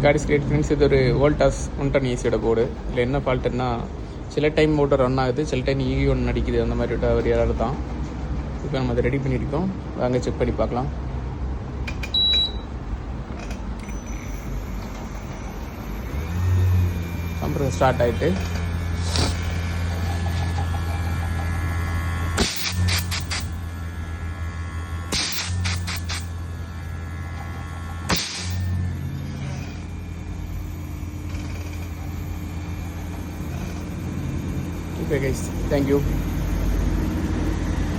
God is great friends. இது ஒரு Voltas 110 ஏசியோட board. இதில் என்ன ஃபால்ட்டுன்னா, சில டைம் மோட்டர் ரன் ஆகுது, சில டைம் EV1 அடிக்குது. அந்த மாதிரி ஒரு எரர் தான். இப்போ நம்ம அதை ரெடி பண்ணியிருக்கோம். வாங்க செக் பண்ணி பார்க்கலாம். கம்ப்ரஸர் ஸ்டார்ட் ஆகிட்டு okay guys, thank you.